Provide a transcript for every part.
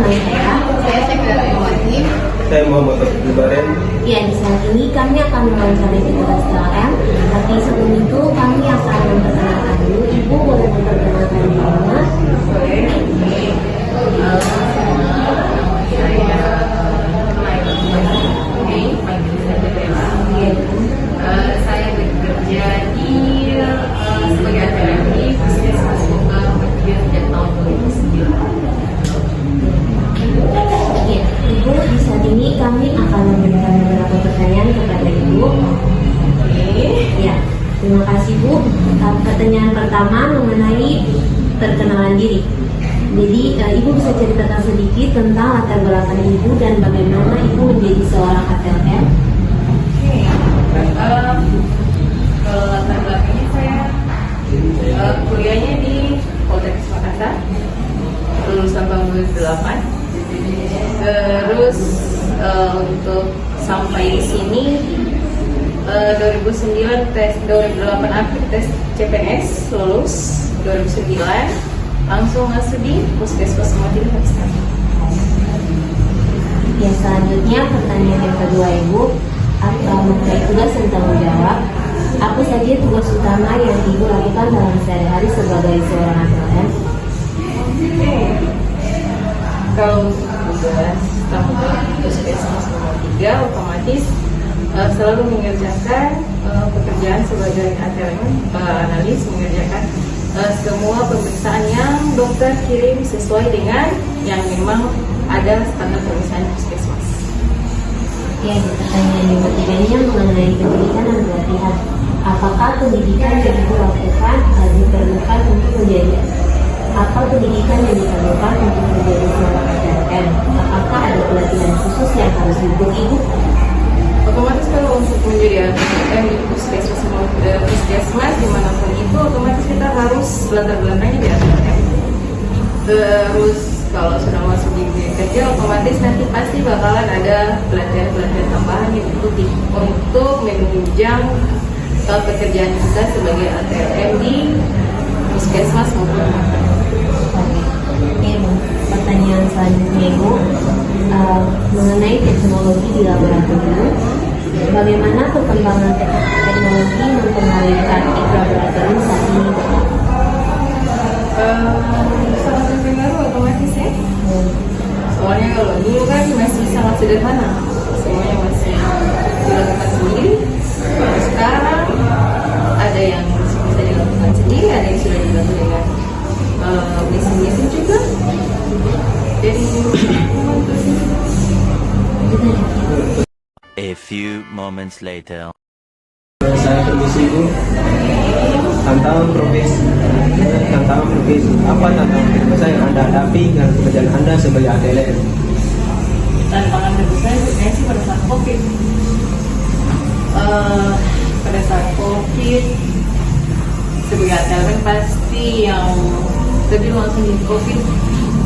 nama saya Sekda Iwati. Saya Muhammad Abdul. Ya, di saat ini kami akan mewawancarai petugas PLN. Tapi sebelum itu kami akan memperkenalkan dulu. Ibu boleh memperkenalkan dirinya? Boleh. Saya bekerja di sebagai ATM di Puskesmas Lokal sejak tahun 2009. Ya, Ibu, di saat ini kami akan memberikan beberapa pertanyaan kepada Ibu. Ya, terima kasih Bu. Pertanyaan pertama mengenai perkenalan diri. Jadi Ibu bisa ceritakan sedikit tentang latar belakang Ibu dan bagaimana Ibu menjadi seorang ATM? Kalau latar belakangnya saya kuliahnya di Poltekkes Makassar, lulusan tahun 2008. Terus untuk sampai di sini 2009 tes, 2008 akhir tes CPNS, lulus 2009 langsung masuk di Puskesmas Makassar Pakistan. Ya, selanjutnya pertanyaan yang kedua Ibu, mengenai tugas dan tanggung jawab. Apa saja tugas utama yang Ibu lakukan dalam sehari-hari sebagai seorang ATM? Kalau tugas tanggung jawab Puskesmas nomor 3 otomatis selalu mengerjakan pekerjaan sebagai ATM, analis, mengerjakan semua pemeriksaan yang dokter kirim sesuai dengan yang memang ada standar pemeriksaan Puskesmas. Ya, di pertanyaan yang ketiganya mengenai pendidikan dan pelatihan. Apakah pendidikan yang Ibu lakukan diperlukan untuk menjadi pendidikan yang diperlukan untuk menjadi seorang ATM? Apakah ada pelatihan khusus yang harus diikuti Ibu? Otomatis kalau untuk menjadi ATM di Puskesmas dimanapun itu, otomatis kita harus latar belakangnya di ATM. Terus kalau sudah masuk di dunia kerja, otomatis nanti pasti bakalan ada pelatihan-pelatihan tambahan yang diikuti untuk menunjang pekerjaan kita sebagai ATM di Puskesmas maupun Makassar. Oke, pertanyaan selanjutnya Ibu, mengenai teknologi di laboratorium. Bagaimana perkembangan teknologi mempengaruhi praktik laboratorium saat ini? Sangat berpengaruh otomatis ya. Soalnya kalau dulu kan masih sangat sederhana, semuanya masih dilakukan sendiri. Kalau sekarang ada yang bisa dilakukan sendiri, ada yang sudah dibantu dengan mesin-mesin juga. Jadi A few moments later. Saya permisi Bu. Tantangan profesi. Apa tantangan terbesar yang Anda hadapi dengan pekerjaan Anda sebagai ATM? tantangan terbesar sebenarnya sih pada saat COVID. Pada saat COVID sebagai ATM pasti yang lebih langsung di COVID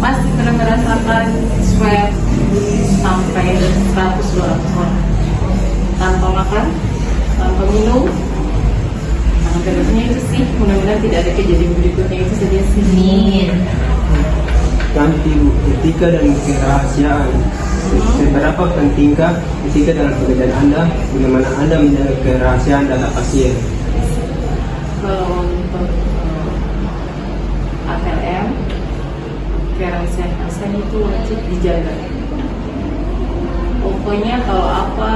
pasti pernah merasakan swab sampai 100-200 orang tanpa makan, tanpa minum. Nah, terusnya itu sih, mudah-mudahan tidak ada kejadian berikutnya itu saja sih. Ganti etika dan kerahasiaan. Seberapa pentingkah etika dalam pekerjaan Anda? Bagaimana Anda menjaga kerahasiaan data pasien? Kalau untuk ATM, kerahasiaan pasien itu wajib dijaga. Pokoknya kalau apa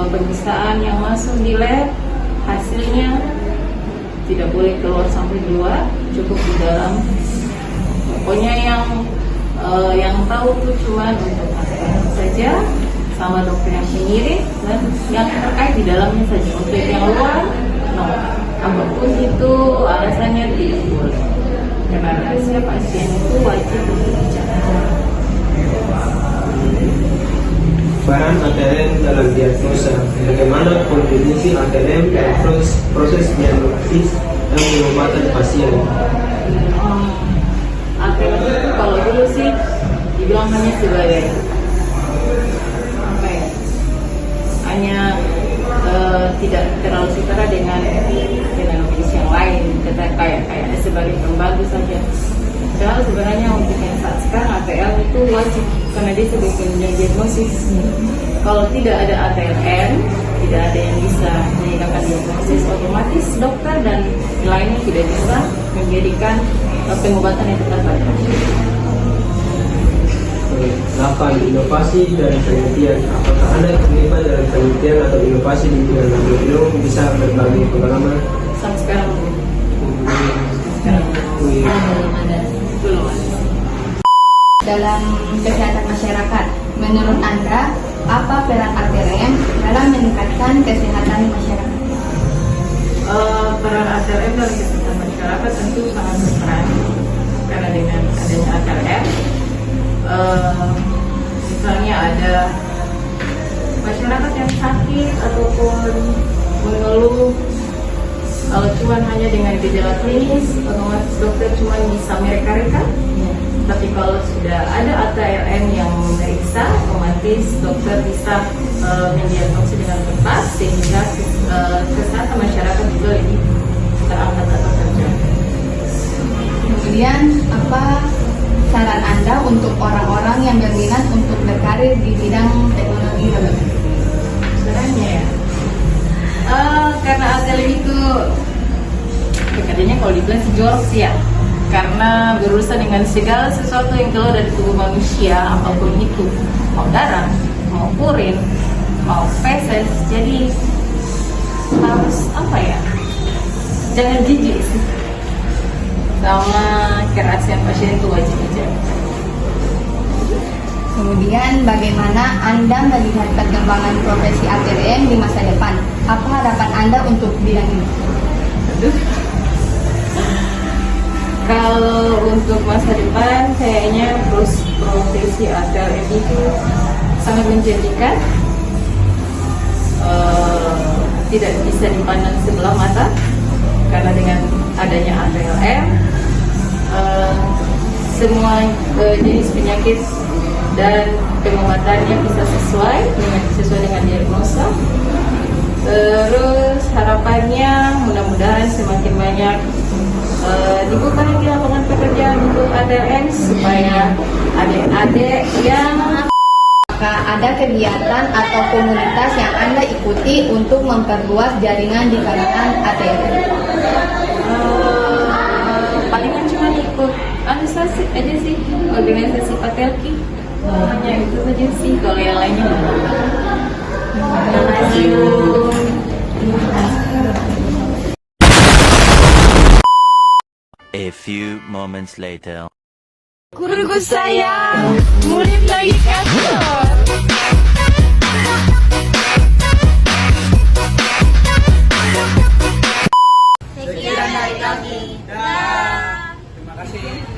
pemeriksaan yang masuk di lab, hasilnya tidak boleh keluar sampai di luar, cukup di dalam. Pokoknya yang tahu tuh cuma untuk ATM saja, sama dokter yang pengirim, dan yang terkait di dalamnya saja. Untuk yang luar, no. Apapun itu alasannya tidak boleh. Karena rahasia pasien itu wajib untuk dijaga. Peran ATM dalam diagnosa. Bagaimana kontribusi ATM dalam proses diagnosis dan pengobatan pasien? ATM itu kalau dulu sih dibilang hanya sebagai apa ya, hanya tidak terlalu setara dengan medis yang lain, kayak sebagai pembantu saja. Padahal sebenarnya untuk yang saat sekarang ATM itu wajib karena dia sebagai penunjang diagnosis. Kalau tidak ada ATLN, tidak ada yang bisa meninggalkan diagnosis, otomatis dokter dan lainnya tidak bisa menjadikan pengobatan yang tepat pada pasien. 8. Inovasi dan penelitian. Apakah Anda terlibat dalam penelitian atau inovasi di bidang minum? Bisa berbagi pengalaman? Sampai sekarang belum. Belum ada. Dalam kesehatan masyarakat, menurut Anda, apa peran ATLM dalam meningkatkan kesehatan masyarakat? Peran ATLM dalam kesehatan masyarakat tentu sangat berperan karena dengan adanya ATLM, misalnya ada masyarakat yang sakit ataupun mengeluh, kalau cuma hanya dengan gejala klinis, otomatis dokter cuma bisa mereka-reka. Tapi kalau sudah ada ATLM yang memeriksa, otomatis dokter bisa mendiagnosis dengan tepat sehingga kesehatan masyarakat juga lebih terangkat atau terjaga. Kemudian, apa saran Anda untuk orang-orang yang berminat untuk berkarir di bidang teknologi robotik? Sarannya ya, karena ATLM itu pekerjaannya kalau dibilang sih jorok sih ya, karena berurusan dengan segala sesuatu yang keluar dari tubuh manusia, apapun itu, mau darah, mau urin, mau feses, jadi harus apa ya, jangan jijik sih, sama kerahasiaan pasien itu wajib aja. Kemudian, bagaimana Anda melihat perkembangan profesi ATLM di masa depan? Apa harapan Anda untuk bidang ini? Kalau untuk masa depan, kayaknya profesi ATLM itu sangat menjanjikan, tidak bisa dipandang sebelah mata, karena dengan adanya ATLM, semua jenis penyakit dan pengobatannya bisa sesuai dengan diagnosa. Terus harapannya mudah-mudahan semakin banyak dibuka lagi lapangan pekerjaan untuk ATLM supaya adik-adik yang Apakah ada kegiatan atau komunitas yang Anda ikuti untuk memperluas jaringan di kalangan ATLM? palingan cuma ikut organisasi aja sih, organisasi Patelki, hanya itu saja sih. Kalau yang lainnya Terima kasih. A few moments later. Guruku sayang, murid lagi kantor. Sekian dari kami. Terima kasih.